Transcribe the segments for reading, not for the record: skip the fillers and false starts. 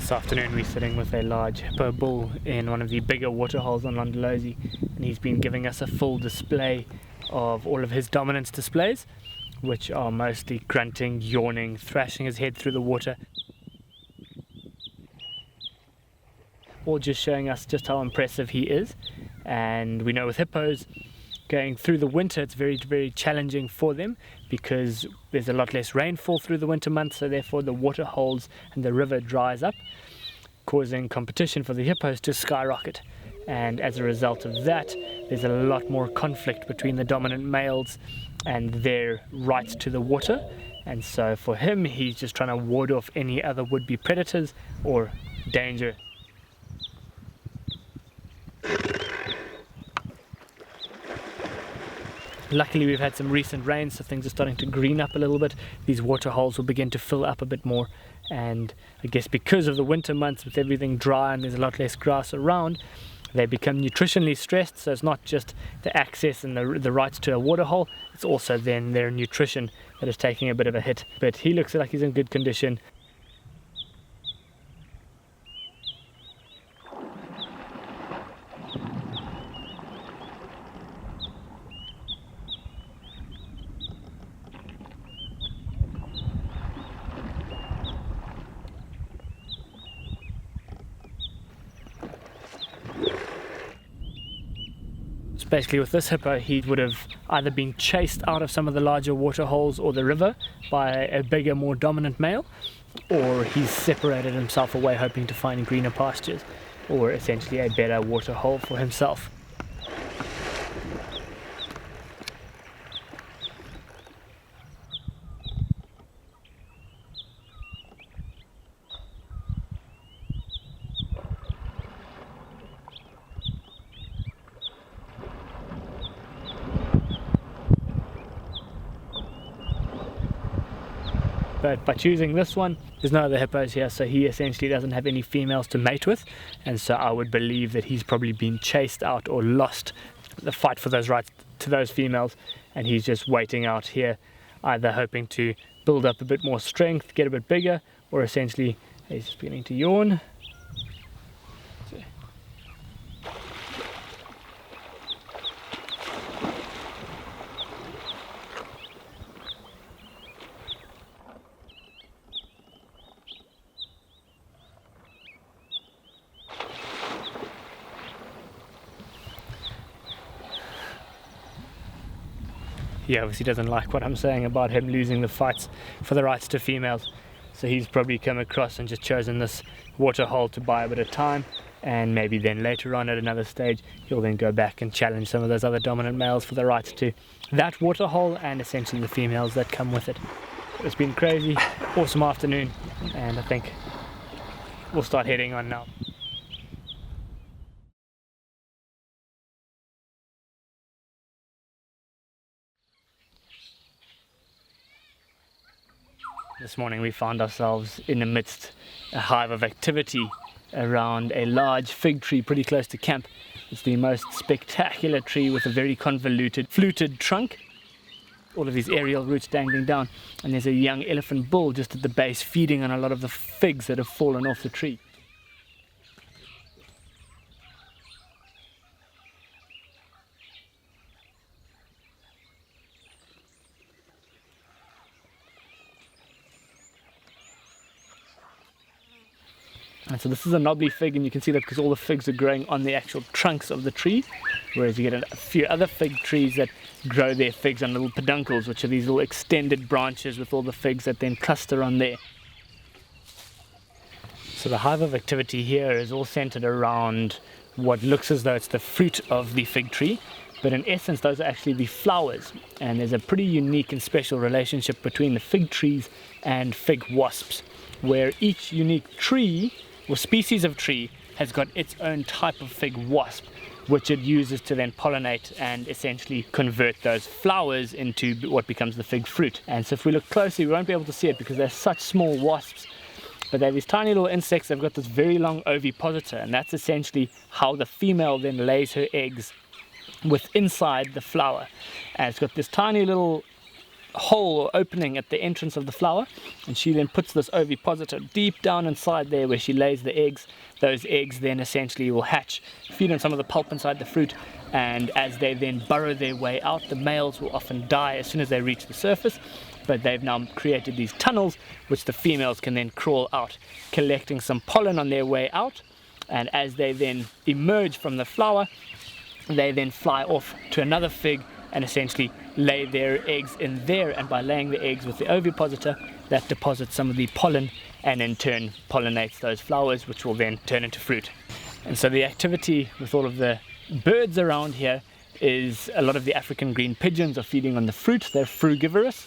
This afternoon we're sitting with a large hippo bull in one of the bigger waterholes on Londolozi, and he's been giving us a full display of all of his dominance displays, which are mostly grunting, yawning, thrashing his head through the water, all just showing us just how impressive he is. And we know with hippos, going through the winter, it's very, very challenging for them because there's a lot less rainfall through the winter months, so therefore the water holes and the river dries up, causing competition for the hippos to skyrocket. And as a result of that, there's a lot more conflict between the dominant males and their rights to the water. And so for him, he's just trying to ward off any other would-be predators or danger. Luckily we've had some recent rain, so things are starting to green up a little bit. These water holes will begin to fill up a bit more, and I guess because of the winter months with everything dry and there's a lot less grass around, they become nutritionally stressed. So it's not just the access and the rights to a water hole, it's also then their nutrition that is taking a bit of a hit. But he looks like he's in good condition. Basically with this hippo, he would have either been chased out of some of the larger water holes or the river by a bigger, more dominant male, or he's separated himself away hoping to find greener pastures or essentially a better water hole for himself. But by choosing this one, there's no other hippos here, so he essentially doesn't have any females to mate with, and so I would believe that he's probably been chased out or lost the fight for those rights to those females, and he's just waiting out here, either hoping to build up a bit more strength, get a bit bigger, or essentially he's just beginning to yawn. He obviously doesn't like what I'm saying about him losing the fights for the rights to females, so he's probably come across and just chosen this water hole to buy a bit of time, and maybe then later on at another stage he'll then go back and challenge some of those other dominant males for the rights to that water hole and essentially the females that come with it. It's been crazy, awesome afternoon, and I think we'll start heading on now. This morning we found ourselves in the midst of a hive of activity around a large fig tree pretty close to camp. It's the most spectacular tree with a very convoluted, fluted trunk. All of these aerial roots dangling down, and there's a young elephant bull just at the base feeding on a lot of the figs that have fallen off the tree. And so this is a knobbly fig, and you can see that because all the figs are growing on the actual trunks of the tree, whereas you get a few other fig trees that grow their figs on little peduncles, which are these little extended branches with all the figs that then cluster on there. So the hive of activity here is all centered around what looks as though it's the fruit of the fig tree, but in essence those are actually the flowers, and there's a pretty unique and special relationship between the fig trees and fig wasps, where each unique tree or species of tree has got its own type of fig wasp, which it uses to then pollinate and essentially convert those flowers into what becomes the fig fruit. And so if we look closely, we won't be able to see it because they're such small wasps, but they're these tiny little insects. They've got this very long ovipositor, and that's essentially how the female then lays her eggs with inside the flower. And it's got this tiny little hole or opening at the entrance of the flower, and she then puts this ovipositor deep down inside there where she lays the eggs. Those eggs then essentially will hatch, feed on some of the pulp inside the fruit, and as they then burrow their way out, the males will often die as soon as they reach the surface, but they've now created these tunnels which the females can then crawl out, collecting some pollen on their way out, and as they then emerge from the flower, they then fly off to another fig and essentially lay their eggs in there, and by laying the eggs with the ovipositor, that deposits some of the pollen and in turn pollinates those flowers, which will then turn into fruit. And so the activity with all of the birds around here is a lot of the African green pigeons are feeding on the fruit. They're frugivorous.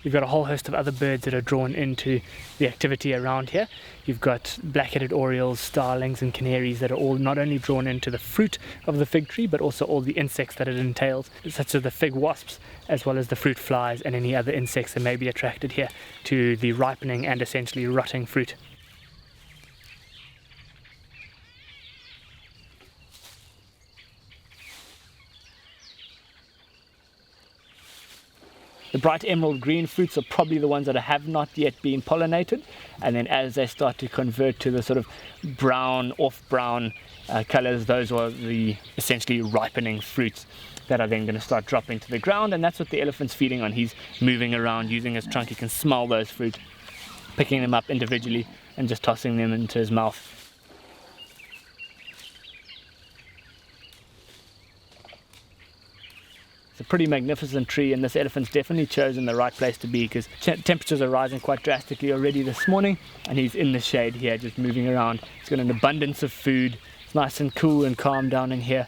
You've got a whole host of other birds that are drawn into the activity around here. You've got black-headed orioles, starlings and canaries that are all not only drawn into the fruit of the fig tree, but also all the insects that it entails, such as the fig wasps, as well as the fruit flies and any other insects that may be attracted here to the ripening and essentially rotting fruit. The bright emerald green fruits are probably the ones that have not yet been pollinated, and then as they start to convert to the sort of brown, off-brown colors, those are the essentially ripening fruits that are then going to start dropping to the ground, and that's what the elephant's feeding on. He's moving around using his trunk. He can smell those fruit, picking them up individually and just tossing them into his mouth. It's a pretty magnificent tree, and this elephant's definitely chosen the right place to be because temperatures are rising quite drastically already this morning, and he's in the shade here just moving around. He's got an abundance of food. It's nice and cool and calm down in here.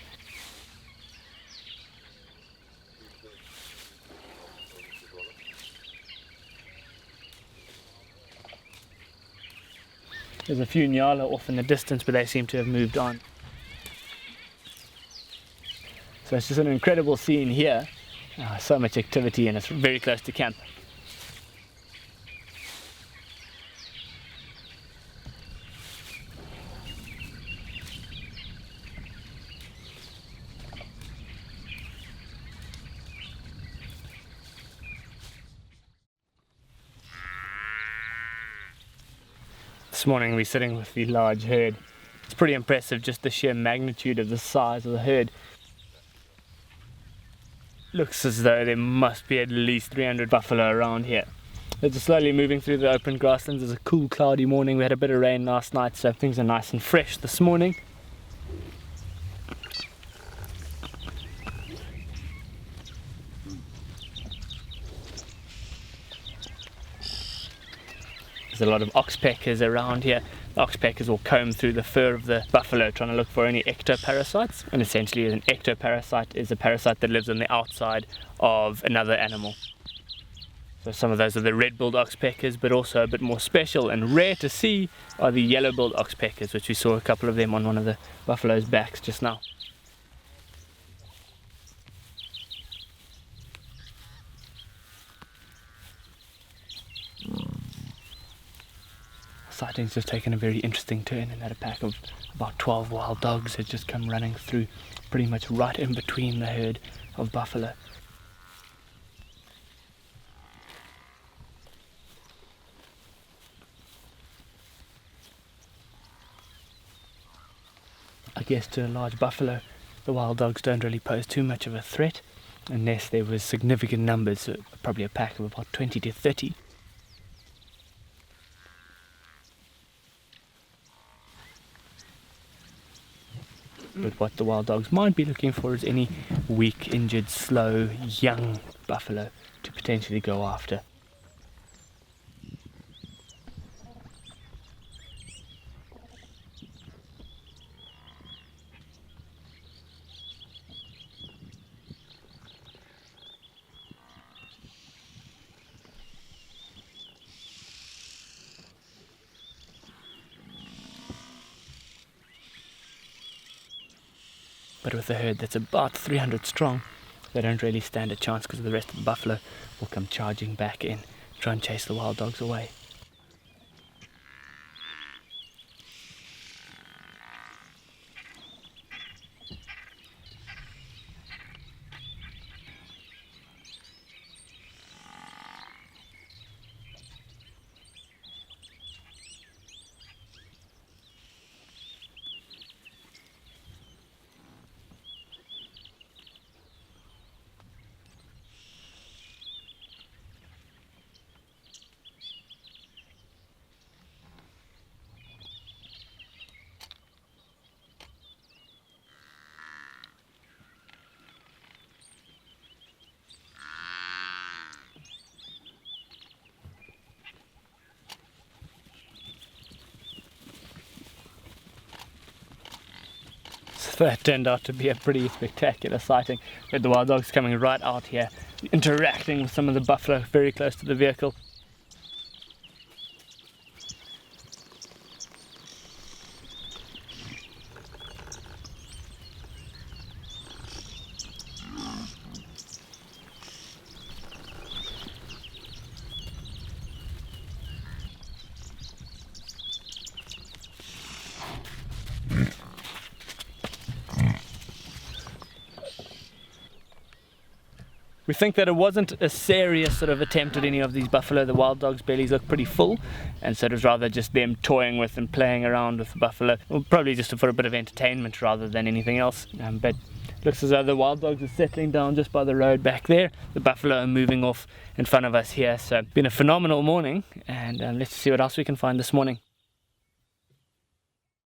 There's a few nyala off in the distance, but they seem to have moved on. So it's just an incredible scene here. So much activity, and it's very close to camp. This morning we're sitting with the large herd. It's pretty impressive, just the sheer magnitude of the size of the herd. Looks as though there must be at least 300 buffalo around here. They're just slowly moving through the open grasslands. It's a cool, cloudy morning. We had a bit of rain last night, so things are nice and fresh this morning. There's a lot of oxpeckers around here. The oxpeckers will comb through the fur of the buffalo trying to look for any ectoparasites, and essentially an ectoparasite is a parasite that lives on the outside of another animal. So some of those are the red-billed oxpeckers, but also a bit more special and rare to see are the yellow-billed oxpeckers, which we saw a couple of them on one of the buffalo's backs just now. Sighting's just taken a very interesting turn, and that a pack of about 12 wild dogs had just come running through, pretty much right in between the herd of buffalo. I guess to a large buffalo, the wild dogs don't really pose too much of a threat, unless there was significant numbers, so probably a pack of about 20 to 30. But what the wild dogs might be looking for is any weak, injured, slow, young buffalo to potentially go after. But with a herd that's about 300 strong, they don't really stand a chance because the rest of the buffalo will come charging back in, try and chase the wild dogs away. So that turned out to be a pretty spectacular sighting. We had the wild dogs coming right out here, interacting with some of the buffalo very close to the vehicle. We think that it wasn't a serious sort of attempt at any of these buffalo. The wild dogs' bellies look pretty full, and so it was rather just them toying with and playing around with the buffalo, well, probably just for a bit of entertainment rather than anything else. But looks as though the wild dogs are settling down just by the road back there. The buffalo are moving off in front of us here. So been a phenomenal morning, and let's see what else we can find this morning.